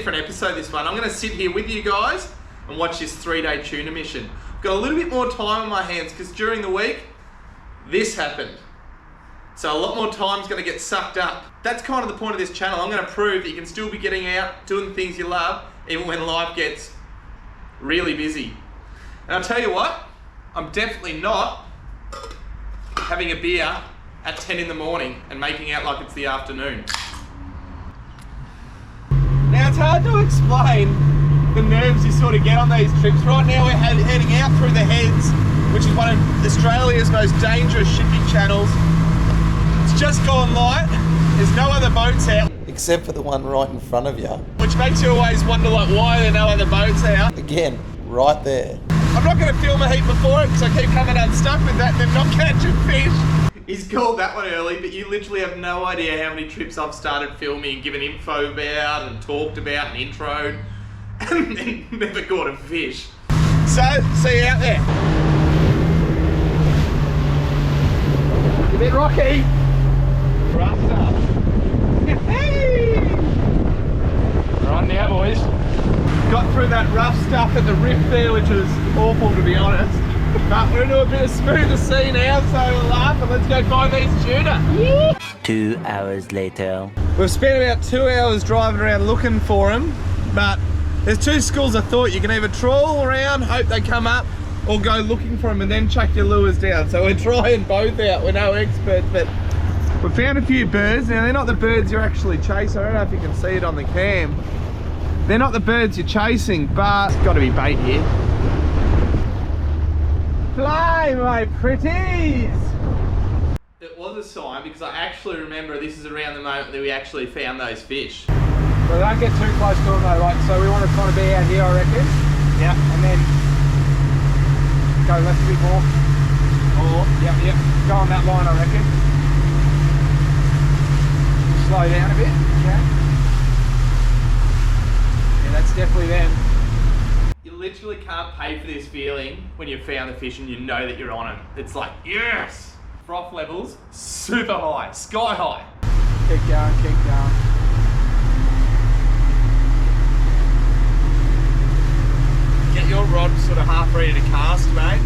different episode this one. I'm going to sit here with you guys and watch this 3-day tuna mission. I've got a little bit more time on my hands because during the week, this happened. So a lot more time's going to get sucked up. That's kind of the point of this channel. I'm going to prove that you can still be getting out, doing the things you love, even when life gets really busy. And I'll tell you what, I'm definitely not having a beer at 10 in the morning and making out like it's the afternoon. Now it's hard to explain the nerves you sort of get on these trips. Right now we're heading out through the Heads, which is one of Australia's most dangerous shipping channels. It's just gone light. There's no other boats out. Except for the one right in front of you. Which makes you always wonder, like, why are there no other boats out? Again, right there. I'm not going to film a heap before it because I keep coming unstuck with that and then not catching fish. He's called that one early, but you literally have no idea how many trips I've started filming and given info about and talked about and introed and then never caught a fish. So, see you out there. A bit rocky. Rough stuff. Hey! Right now, boys. Got through that rough stuff at the rift there, which was awful to be honest. But we're into a bit of smoother sea now, so we'll laugh and let's go find these tuna. 2 hours later. We've spent about 2 hours driving around looking for them, but there's two schools of thought. You can either trawl around, hope they come up, or go looking for them and then chuck your lures down. So we're trying both out. We're no experts, but we found a few birds. Now they're not the birds you're actually chasing. I don't know if you can see it on the cam. They're not the birds you're chasing, but it's got to be bait here. Fly, my pretties! It was a sign because I actually remember this is around the moment that we actually found those fish. Well, don't get too close to them though, like, so we want to kind of be out here, I reckon. Yeah. And then go left a bit more. Or, Yep. Go on that line, I reckon. Slow down a bit, yeah. Yeah, that's definitely them. you literally can't pay for this feeling when you've found the fish and you know that you're on it. It's like, yes! Froth levels, super high, sky high. Keep going, keep going. Get your rod sort of half ready to cast, mate.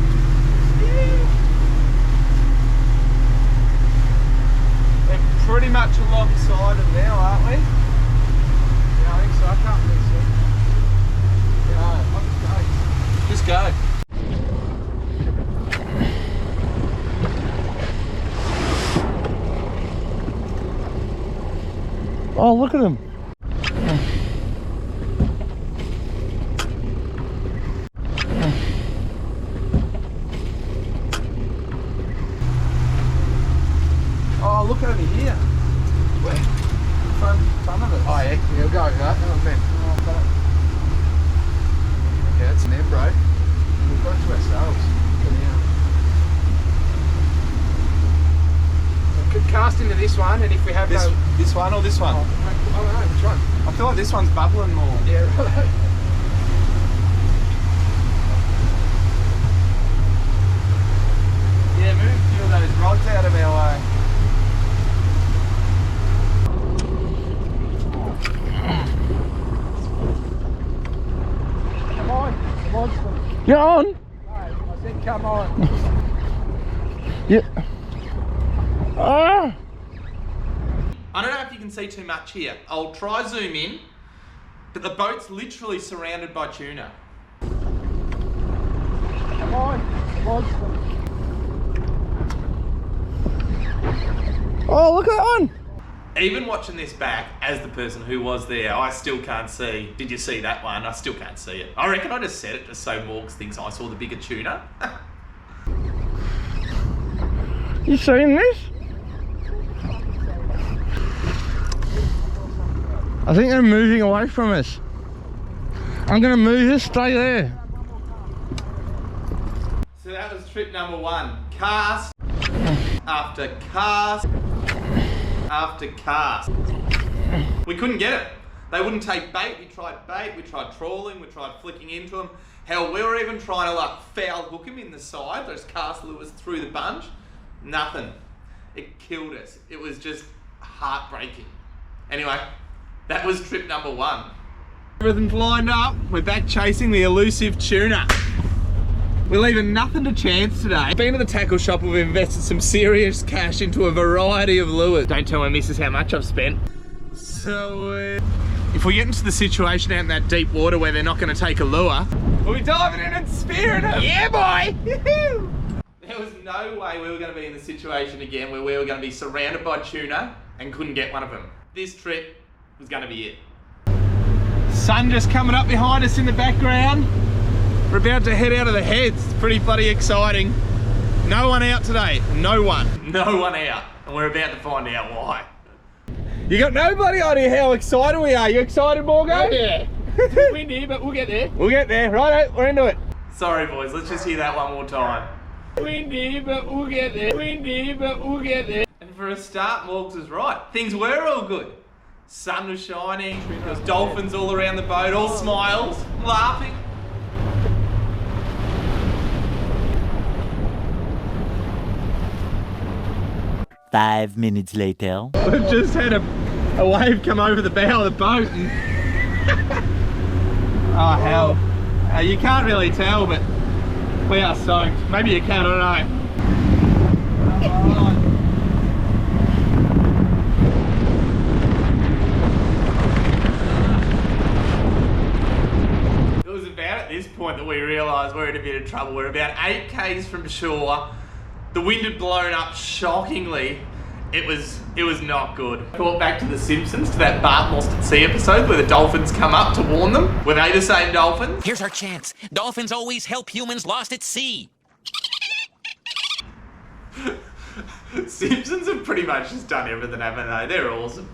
We're pretty much alongside them now, aren't we? Yeah, I think so. I can't really see. Yeah, I'll Just go. Oh, look at him. Oh, look over here. Where? Front of it. Oh, yeah, he'll go with that. Oh, man. Oh, got it. Yeah, it's in there, bro. We've got it to ourselves. We could cast into this one, and if we have This one or this one? I don't know, which one? I feel like this one's bubbling more. Yeah, right. Yeah, move a few of those rods out of our way. Come on, monster. Get on. No, I said come on. Yeah. Ah. I don't know if you can see too much here. I'll try zoom in, but the boat's literally surrounded by tuna. Come on, monster. Oh, look at that one. Even watching this back, as the person who was there, I still can't see. Did you see that one? I still can't see it. I reckon I just said it just so Morgs thinks I saw the bigger tuna. You seen this? I think they're moving away from us. I'm gonna move this, stay there. So that was trip number one. Cast after cast after cast. We couldn't get it. They wouldn't take bait. We tried trawling, we tried flicking into them. Hell, we were even trying to like foul hook them in the side, those cast lures through the bunch. Nothing. It killed us. It was just heartbreaking. Anyway, that was trip number one. Everything's lined up. We're back chasing the elusive tuna. We're leaving nothing to chance today. Been to the tackle shop, we've invested some serious cash into a variety of lures. Don't tell my missus how much I've spent. So, if we get into the situation out in that deep water where they're not going to take a lure, we'll be diving in and spearing them. Yeah, boy! There was no way we were going to be in the situation again where we were going to be surrounded by tuna and couldn't get one of them. This trip was going to be it. Sun just coming up behind us in the background. We're about to head out of the heads. It's pretty bloody exciting. No one out today. No one. No one out. And we're about to find out why. You got no bloody idea how excited we are. You excited, Morgan? Oh, yeah. It's windy, but we'll get there. We'll get there. Righto, we're into it. Sorry, boys. Let's just hear that one more time. Windy, but we'll get there. Windy, but we'll get there. And for a start, Morgs was right. Things were all good. Sun was shining. There was dolphins all around the boat, all smiles, laughing. 5 minutes later. We've just had a wave come over the bow of the boat and oh hell. You can't really tell, but we are soaked. Maybe you can, I don't know. It was about at this point that we realised we're in a bit of trouble. We're about 8 k's from shore. The wind had blown up shockingly. It was not good. Brought back to the Simpsons, to that Bart Lost at Sea episode where the dolphins come up to warn them. Were they the same dolphins? Here's our chance. Dolphins always help humans lost at sea. Simpsons have pretty much just done everything, haven't they? They're awesome.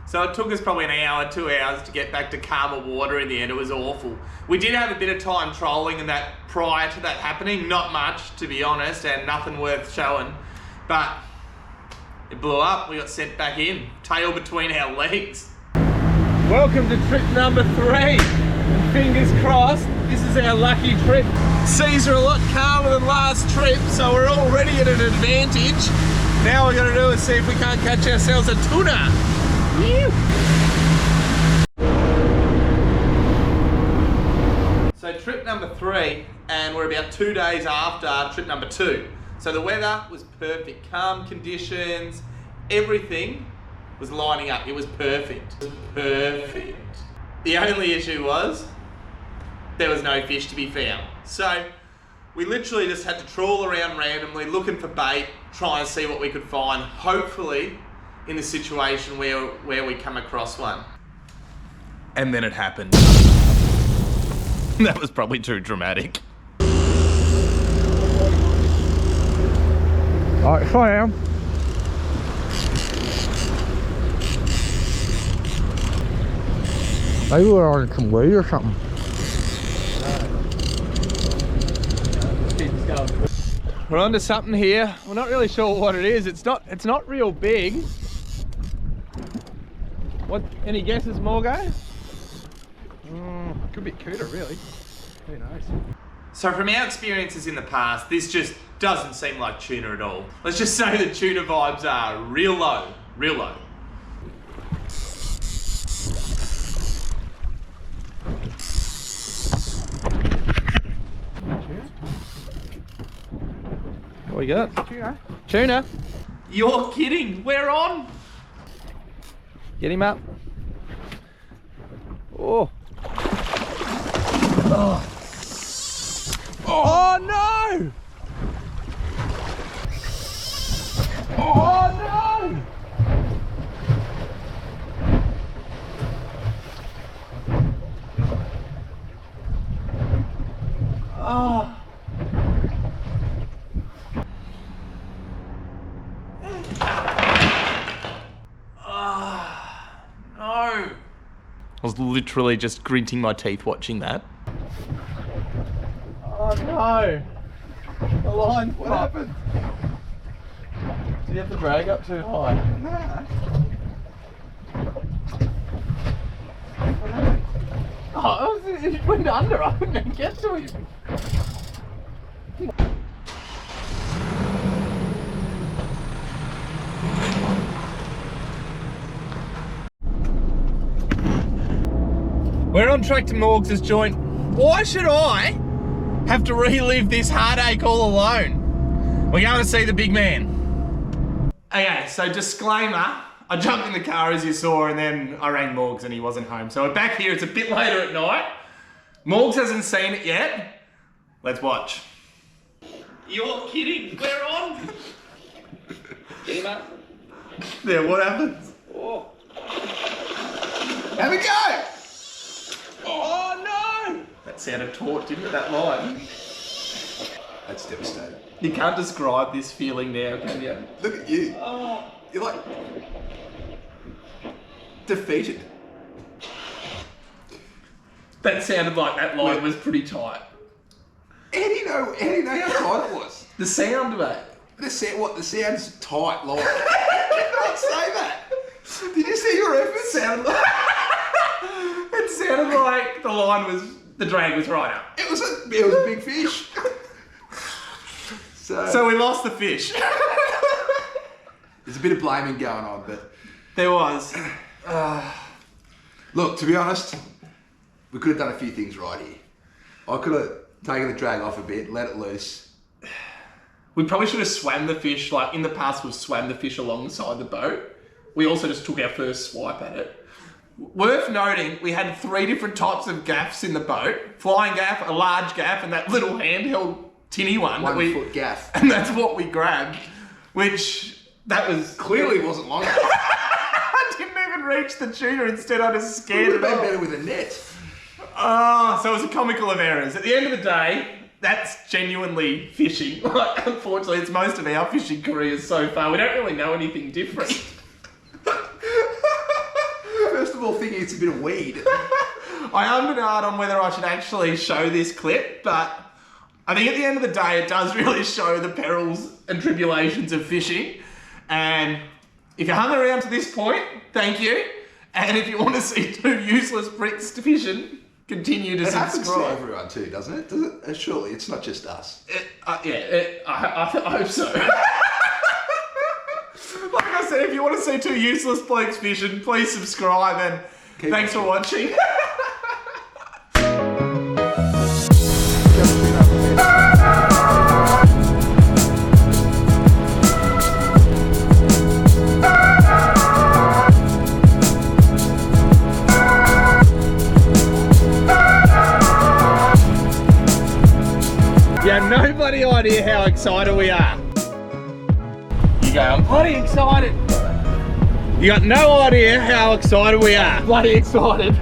So it took us probably an hour, 2 hours to get back to calmer water in the end. It was awful. We did have a bit of time trolling and that prior to that happening. Not much, to be honest, and nothing worth showing. But it blew up. We got sent back in. Tail between our legs. Welcome to trip number 3. And fingers crossed, this is our lucky trip. Seas are a lot calmer than last trip, so we're already at an advantage. Now all we're gonna do is see if we can't catch ourselves a tuna. So trip number 3, and we're about 2 days after trip number 2. So the weather was perfect, calm conditions, everything was lining up. It was perfect. Perfect. The only issue was there was no fish to be found. So we literally just had to trawl around randomly, looking for bait, trying to see what we could find, hopefully in the situation where we come across one. And then it happened. That was probably too dramatic. Alright, so I am. Maybe we're on some weed or something. We're onto something here. We're not really sure what it is. It's not real big. What? Any guesses, Morgo? Could be cooter, really. Who knows? So from our experiences in the past, this just doesn't seem like tuna at all. Let's just say the tuna vibes are real low, real low. What we got? Tuna. Tuna? You're kidding, we're on. Get him up. Oh. Oh. Oh no! Oh no! Oh. No. I was literally just gritting my teeth watching that. Oh no! The line, what happened? Do you have to drag up too high? Nah. Oh, if it went under, I wouldn't get to him. We're on track to Morgs' joint. Why should I have to relive this heartache all alone? We're going to see the big man. Okay, so disclaimer. I jumped in the car as you saw and then I rang Morgs and he wasn't home. So we're back here, it's a bit later at night. Morgs hasn't seen it yet. Let's watch. You're kidding, we're on. Get him up. Yeah, what happens? Oh. Have a go! Oh no! That sounded taut, didn't it, that line? That's devastating. You can't describe this feeling now, can you? Look at you. Oh. You're like defeated. That sounded like that line was pretty tight. How do you know how tight it was? The sound, mate. The sound's tight, like. You can't say that. Did you see your effort? It sounded like the drag was right up. It was a big fish. So we lost the fish. There's a bit of blaming going on, but There was. look, to be honest, we could have done a few things right here. I could have taken the drag off a bit, let it loose. We probably should have swam the fish. Like in the past, we've swam the fish alongside the boat. We also just took our first swipe at it. Worth noting, we had 3 different types of gaffs in the boat. Flying gaff, a large gaff, and that little handheld tinny one. 1 foot gaff. And that's what we grabbed, which that was... Clearly wasn't long enough. I didn't even reach the tuna, instead I just It scared would it have been off. better with a net. So it was a comical of errors. At the end of the day, that's genuinely fishing. Like, unfortunately, it's most of our fishing careers so far. We don't really know anything different. First of all, thinking it's a bit of weed. I am going to hard on whether I should actually show this clip, but I think at the end of the day, it does really show the perils and tribulations of fishing. And if you hung around to this point, thank you. And if you want to see 2 useless pricks to fishing, continue to It happens to subscribe. everyone too, doesn't it? Does it? Surely it's not just us. I hope so. Like I said, if you want to see 2 useless blokes fishing, please subscribe and thanks for watching. You have no bloody idea how excited we are. You go, I'm bloody excited. You got no idea how excited we are. Bloody excited.